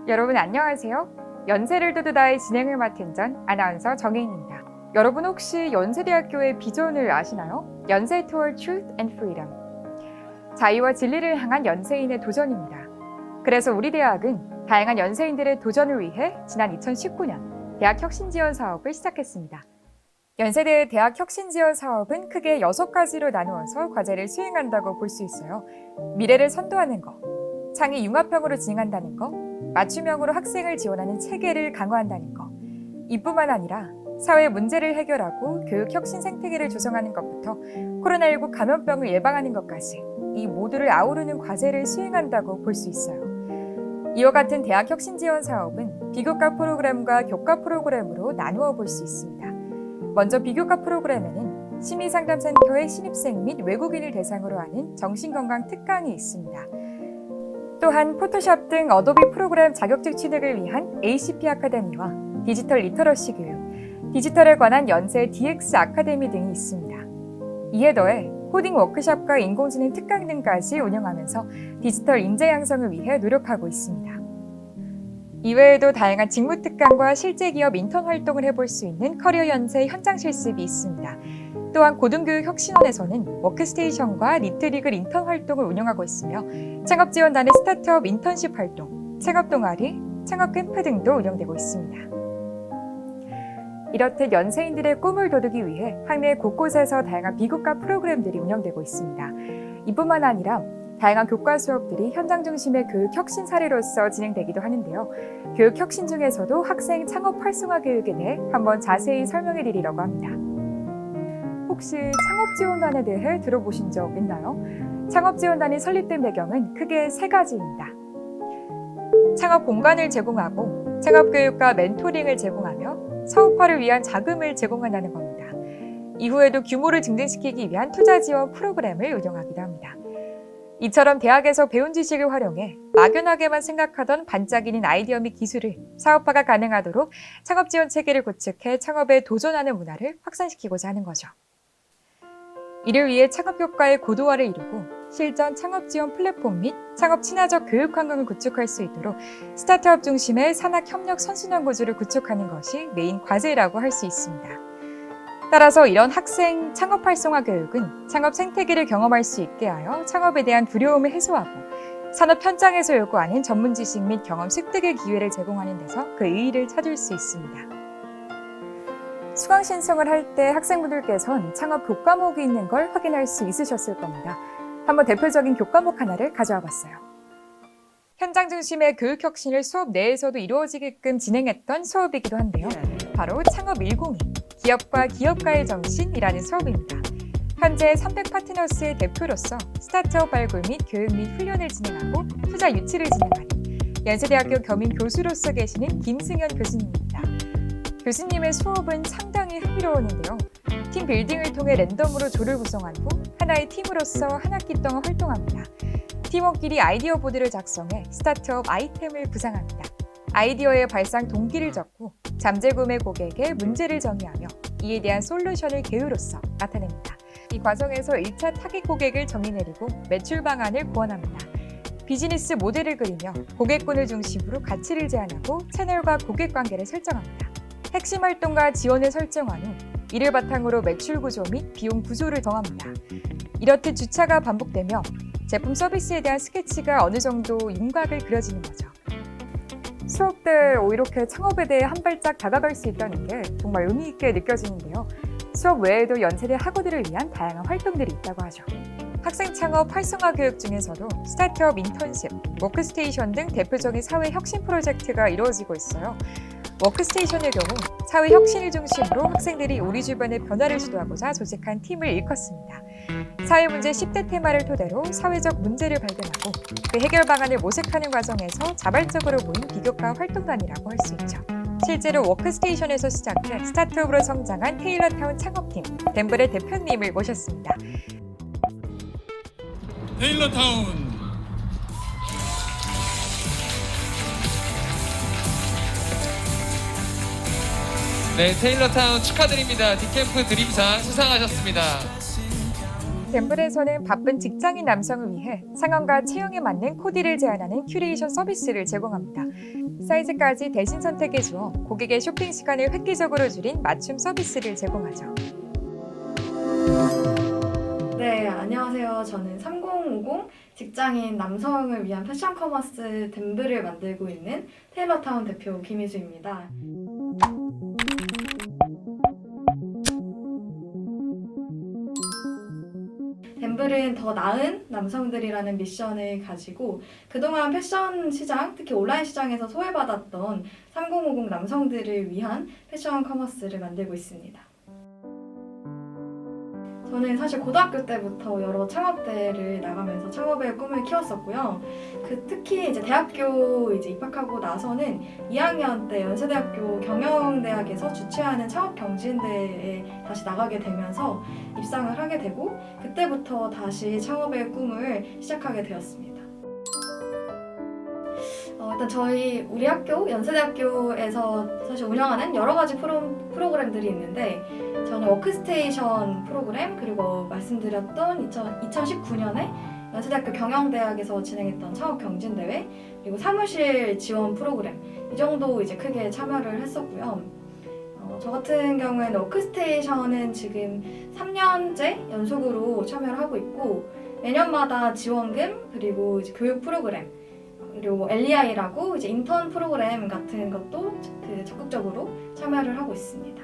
여러분 안녕하세요. 연세를 두두다의 진행을 맡은 전 아나운서 정혜인입니다. 여러분 혹시 연세대학교의 비전을 아시나요? 연세 toward truth and freedom. 자유와 진리를 향한 연세인의 도전입니다. 그래서 우리 대학은 다양한 연세인들의 도전을 위해 지난 2019년 대학 혁신 지원 사업을 시작했습니다. 연세대의 대학 혁신 지원 사업은 크게 6가지로 나누어서 과제를 수행한다고 볼 수 있어요. 미래를 선도하는 것, 창의 융합형으로 진행한다는 것, 맞춤형으로 학생을 지원하는 체계를 강화한다는 것, 이뿐만 아니라 사회 문제를 해결하고 교육 혁신 생태계를 조성하는 것부터 코로나19 감염병을 예방하는 것까지 이 모두를 아우르는 과제를 수행한다고 볼 수 있어요. 이와 같은 대학 혁신 지원 사업은 비교과 프로그램과 교과 프로그램으로 나누어 볼 수 있습니다. 먼저 비교과 프로그램에는 심리상담센터의 신입생 및 외국인을 대상으로 하는 정신건강 특강이 있습니다. 또한 포토샵 등 어도비 프로그램 자격증 취득을 위한 ACP 아카데미와 디지털 리터러시 교육, 디지털에 관한 연세 DX 아카데미 등이 있습니다. 이에 더해 코딩 워크숍과 인공지능 특강 등까지 운영하면서 디지털 인재 양성을 위해 노력하고 있습니다. 이외에도 다양한 직무 특강과 실제 기업 인턴 활동을 해볼 수 있는 커리어 연세 현장 실습이 있습니다. 또한 고등교육혁신원에서는 워크스테이션과 리트리글 인턴 활동을 운영하고 있으며 창업지원단의 스타트업 인턴십 활동, 창업동아리, 창업캠프 등도 운영되고 있습니다. 이렇듯 연세인들의 꿈을 도두기 위해 학내 곳곳에서 다양한 비교과 프로그램들이 운영되고 있습니다. 이뿐만 아니라 다양한 교과 수업들이 현장 중심의 교육 혁신 사례로서 진행되기도 하는데요. 교육 혁신 중에서도 학생 창업 활성화 교육에 대해 한번 자세히 설명해 드리려고 합니다. 혹시 창업지원단에 대해 들어보신 적 있나요? 창업지원단이 설립된 배경은 크게 3가지입니다. 창업 공간을 제공하고 창업교육과 멘토링을 제공하며 사업화를 위한 자금을 제공한다는 겁니다. 이후에도 규모를 증대시키기 위한 투자 지원 프로그램을 운영하기도 합니다. 이처럼 대학에서 배운 지식을 활용해 막연하게만 생각하던 반짝이는 아이디어 및 기술을 사업화가 가능하도록 창업지원 체계를 구축해 창업에 도전하는 문화를 확산시키고자 하는 거죠. 이를 위해 창업효과의 고도화를 이루고 실전 창업지원 플랫폼 및 창업 친화적 교육 환경을 구축할 수 있도록 스타트업 중심의 산학협력 선순환 구조를 구축하는 것이 메인 과제라고 할 수 있습니다. 따라서 이런 학생 창업 활성화 교육은 창업 생태계를 경험할 수 있게 하여 창업에 대한 두려움을 해소하고 산업 현장에서 요구하는 전문 지식 및 경험 습득의 기회를 제공하는 데서 그 의의를 찾을 수 있습니다. 수강 신청을 할 때 학생분들께선 창업 교과목이 있는 걸 확인할 수 있으셨을 겁니다. 한번 대표적인 교과목 하나를 가져와 봤어요. 현장 중심의 교육 혁신을 수업 내에서도 이루어지게끔 진행했던 수업이기도 한데요. 바로 창업 102, 기업과 기업가의 정신이라는 수업입니다. 현재 300파트너스의 대표로서 스타트업 발굴 및 교육 및 훈련을 진행하고 투자 유치를 진행하는 연세대학교 겸임 교수로서 계시는 김승현 교수님입니다. 교수님의 수업은 상당히 흥미로웠는데요. 팀 빌딩을 통해 랜덤으로 조를 구성한 후 하나의 팀으로서 한 학기 동안 활동합니다. 팀원끼리 아이디어 보드를 작성해 스타트업 아이템을 구상합니다. 아이디어의 발상 동기를 적고 잠재구매 고객의 문제를 정의하며 이에 대한 솔루션을 계획으로서 나타냅니다. 이 과정에서 1차 타깃 고객을 정의 내리고 매출 방안을 고안합니다. 비즈니스 모델을 그리며 고객군을 중심으로 가치를 제안하고 채널과 고객 관계를 설정합니다. 핵심 활동과 지원을 설정한 후 이를 바탕으로 매출 구조 및 비용 구조를 정합니다. 이렇듯 주차가 반복되며 제품 서비스에 대한 스케치가 어느 정도 윤곽을 그려지는 거죠. 수업 때 이렇게 창업에 대해 한 발짝 다가갈 수 있다는 게 정말 의미 있게 느껴지는데요. 수업 외에도 연세대 학우들을 위한 다양한 활동들이 있다고 하죠. 학생 창업 활성화 교육 중에서도 스타트업 인턴십, 워크스테이션 등 대표적인 사회 혁신 프로젝트가 이루어지고 있어요. 워크스테이션의 경우 사회 혁신을 중심으로 학생들이 우리 주변의 변화를 주도하고자 조직한 팀을 일컫습니다. 사회 문제 10대 테마를 토대로 사회적 문제를 발견하고 그 해결 방안을 모색하는 과정에서 자발적으로 모인 비교과 활동단이라고 할 수 있죠. 실제로 워크스테이션에서 시작해 스타트업으로 성장한 테일러타운 창업팀 덴블의 대표님을 모셨습니다. 테일러타운 네, 테일러타운 축하드립니다. 디캠프 드림상 수상하셨습니다. 덴블에서는 바쁜 직장인 남성을 위해 상황과 체형에 맞는 코디를 제안하는 큐레이션 서비스를 제공합니다. 사이즈까지 대신 선택해 주어 고객의 쇼핑 시간을 획기적으로 줄인 맞춤 서비스를 제공하죠. 네, 안녕하세요. 저는 3050 직장인 남성을 위한 패션 커머스 덴블을 만들고 있는 테일러타운 대표 김희수입니다. 덴블은 더 나은 남성들이라는 미션을 가지고 그동안 패션 시장, 특히 온라인 시장에서 소외받았던 3050 남성들을 위한 패션 커머스를 만들고 있습니다. 저는 사실 고등학교 때부터 여러 창업대회를 나가면서 창업의 꿈을 키웠었고요. 특히 이제 대학교 입학하고 나서는 2학년 때 연세대학교 경영대학에서 주최하는 창업경진대회에 다시 나가게 되면서 입상을 하게 되고 그때부터 다시 창업의 꿈을 시작하게 되었습니다. 일단 우리 학교 연세대학교에서 사실 운영하는 여러 가지 프로그램들이 있는데 저는 워크스테이션 프로그램 그리고 말씀드렸던 2019년에 연세대학교 경영대학에서 진행했던 창업경진대회 그리고 사무실 지원 프로그램 이 정도 이제 크게 참여를 했었고요. 저 같은 경우에는 워크스테이션은 지금 3년째 연속으로 참여를 하고 있고 매년마다 지원금 그리고 이제 교육 프로그램 그리고 LEI라고 이제 인턴 프로그램 같은 것도 적극적으로 참여를 하고 있습니다.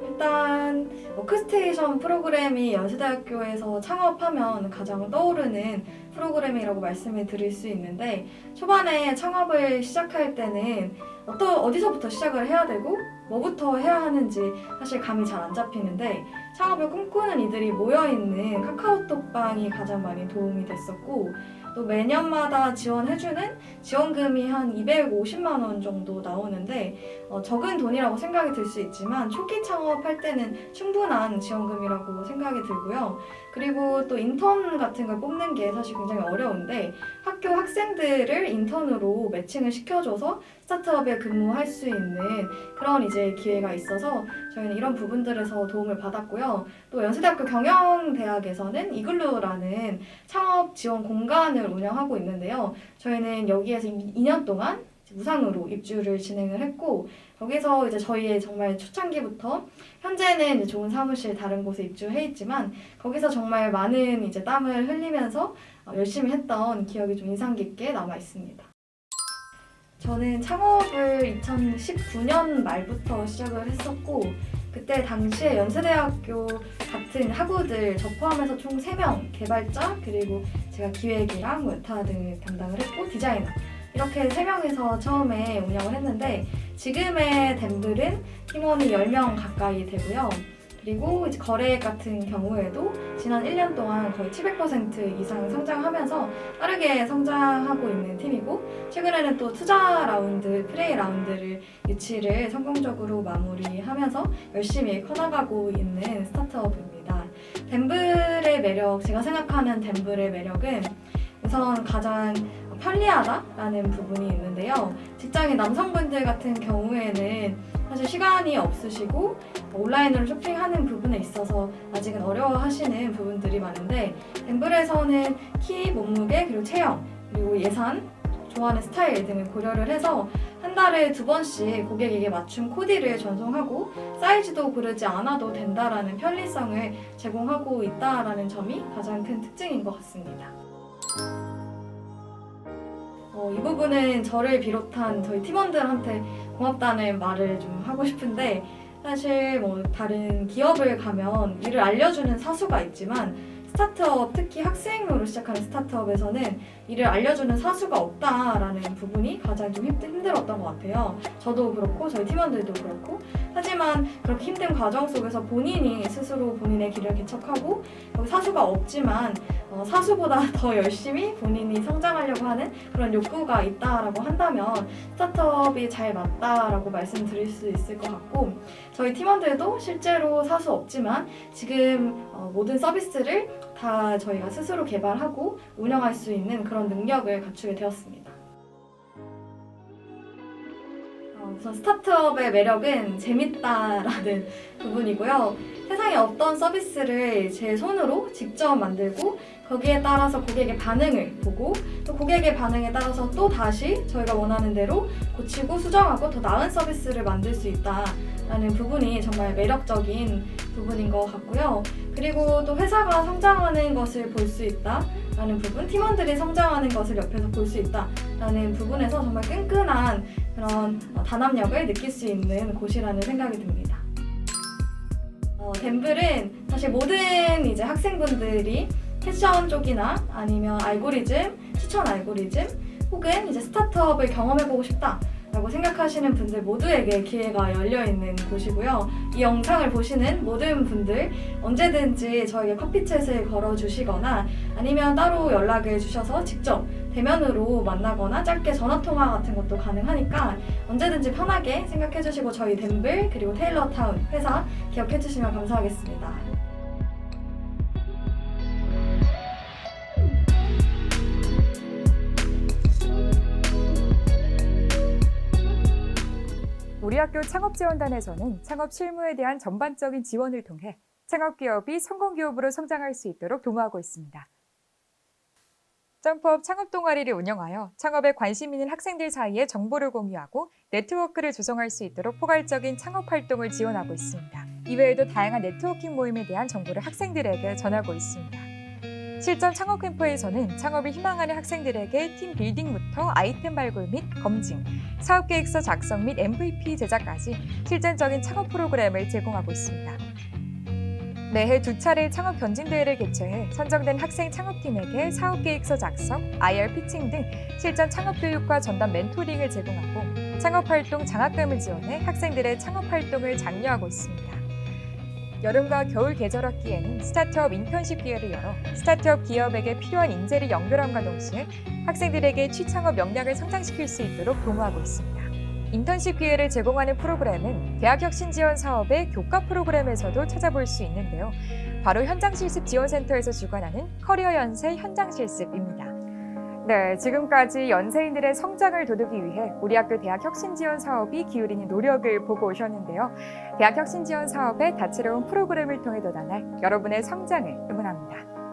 일단 워크스테이션 프로그램이 연세대학교에서 창업하면 가장 떠오르는 프로그램이라고 말씀을 드릴 수 있는데 초반에 창업을 시작할 때는 어디서부터 시작을 해야 되고 뭐부터 해야 하는지 사실 감이 잘 안 잡히는데 창업을 꿈꾸는 이들이 모여있는 카카오톡방이 가장 많이 도움이 됐었고 또 매년마다 지원해주는 지원금이 한 250만 원 정도 나오는데 적은 돈이라고 생각이 들 수 있지만 초기 창업할 때는 충분한 지원금이라고 생각이 들고요. 그리고 또 인턴 같은 걸 뽑는 게 사실 굉장히 어려운데 학교 학생들을 인턴으로 매칭을 시켜줘서 스타트업에 근무할 수 있는 그런 이제 기회가 있어서 저희는 이런 부분들에서 도움을 받았고요. 또 연세대학교 경영대학에서는 이글루라는 창업 지원 공간을 운영하고 있는데요. 저희는 여기에서 2년 동안 무상으로 입주를 진행을 했고 여기서 이제 저희의 정말 초창기부터 현재는 이제 좋은 사무실 다른 곳에 입주해 있지만 거기서 정말 많은 이제 땀을 흘리면서 열심히 했던 기억이 좀 인상 깊게 남아 있습니다. 저는 창업을 2019년 말부터 시작을 했었고 그때 당시에 연세대학교 같은 학우들 저 포함해서 총 3명 개발자 그리고 제가 기획이랑 웨타 등을 담당을 했고 디자이너 이렇게 3명에서 처음에 운영을 했는데 지금의 덴블은 팀원이 10명 가까이 되고요. 그리고 이제 거래 같은 경우에도 지난 1년 동안 거의 700% 이상 성장하면서 빠르게 성장하고 있는 팀이고 최근에는 또 투자 라운드, 프레이 라운드를 유치를 성공적으로 마무리하면서 열심히 커나가고 있는 스타트업입니다. 덴블의 매력, 제가 생각하는 덴블의 매력은 우선 가장 편리하다라는 부분이 있는데요. 직장인 남성분들 같은 경우에는 사실 시간이 없으시고 온라인으로 쇼핑하는 부분에 있어서 아직은 어려워하시는 부분들이 많은데 덴블에서는 키, 몸무게, 그리고 체형, 그리고 예산, 좋아하는 스타일 등을 고려를 해서 한 달에 2번씩 고객에게 맞춤 코디를 전송하고 사이즈도 고르지 않아도 된다라는 편리성을 제공하고 있다라는 점이 가장 큰 특징인 것 같습니다. 이 부분은 저를 비롯한 저희 팀원들한테 고맙다는 말을 좀 하고 싶은데 사실 다른 기업을 가면 일을 알려주는 사수가 있지만 스타트업, 특히 학생으로 시작하는 스타트업에서는 일을 알려주는 사수가 없다라는 부분이 가장 좀 힘들었던 것 같아요. 저도 그렇고 저희 팀원들도 그렇고 하지만 그렇게 힘든 과정 속에서 본인이 스스로 본인의 길을 개척하고 사수가 없지만 사수보다 더 열심히 본인이 성장하려고 하는 그런 욕구가 있다라고 한다면 스타트업이 잘 맞다라고 말씀드릴 수 있을 것 같고 저희 팀원들도 실제로 사수 없지만 지금 모든 서비스를 다 저희가 스스로 개발하고 운영할 수 있는 그런 능력을 갖추게 되었습니다. 우선 스타트업의 매력은 재밌다라는 부분이고요. 세상에 없던 서비스를 제 손으로 직접 만들고 거기에 따라서 고객의 반응을 보고 또 고객의 반응에 따라서 또 다시 저희가 원하는 대로 고치고 수정하고 더 나은 서비스를 만들 수 있다라는 부분이 정말 매력적인 부분인 것 같고요. 그리고 또 회사가 성장하는 것을 볼 수 있다라는 부분, 팀원들이 성장하는 것을 옆에서 볼 수 있다라는 부분에서 정말 끈끈한 그런 단합력을 느낄 수 있는 곳이라는 생각이 듭니다. 덴블은 사실 모든 이제 학생분들이 패션 쪽이나 아니면 알고리즘, 추천 알고리즘 혹은 이제 스타트업을 경험해보고 싶다라고 생각하시는 분들 모두에게 기회가 열려있는 곳이고요. 이 영상을 보시는 모든 분들 언제든지 저에게 커피챗을 걸어주시거나 아니면 따로 연락을 주셔서 직접 대면으로 만나거나 짧게 전화통화 같은 것도 가능하니까 언제든지 편하게 생각해주시고 저희 덴블 그리고 테일러타운 회사 기억해주시면 감사하겠습니다. 우리 학교 창업지원단에서는 창업 실무에 대한 전반적인 지원을 통해 창업기업이 성공기업으로 성장할 수 있도록 도모하고 있습니다. 점프업 창업 동아리를 운영하여 창업에 관심 있는 학생들 사이에 정보를 공유하고 네트워크를 조성할 수 있도록 포괄적인 창업 활동을 지원하고 있습니다. 이외에도 다양한 네트워킹 모임에 대한 정보를 학생들에게 전하고 있습니다. 실전 창업 캠프에서는 창업을 희망하는 학생들에게 팀 빌딩부터 아이템 발굴 및 검증, 사업계획서 작성 및 MVP 제작까지 실전적인 창업 프로그램을 제공하고 있습니다. 매해 2차례 창업 경진대회를 개최해 선정된 학생 창업팀에게 사업계획서 작성, IR 피칭 등 실전 창업 교육과 전담 멘토링을 제공하고 창업활동 장학금을 지원해 학생들의 창업활동을 장려하고 있습니다. 여름과 겨울 계절학기에는 스타트업 인턴십 기회를 열어 스타트업 기업에게 필요한 인재를 연결함과 동시에 학생들에게 취창업 역량을 성장시킬 수 있도록 도모하고 있습니다. 인턴십 기회를 제공하는 프로그램은 대학혁신지원 사업의 교과 프로그램에서도 찾아볼 수 있는데요. 바로 현장실습지원센터에서 주관하는 커리어연세 현장실습입니다. 네, 지금까지 연세인들의 성장을 도우기 위해 우리 학교 대학혁신지원 사업이 기울이는 노력을 보고 오셨는데요. 대학혁신지원 사업의 다채로운 프로그램을 통해 도달할 여러분의 성장을 응원합니다.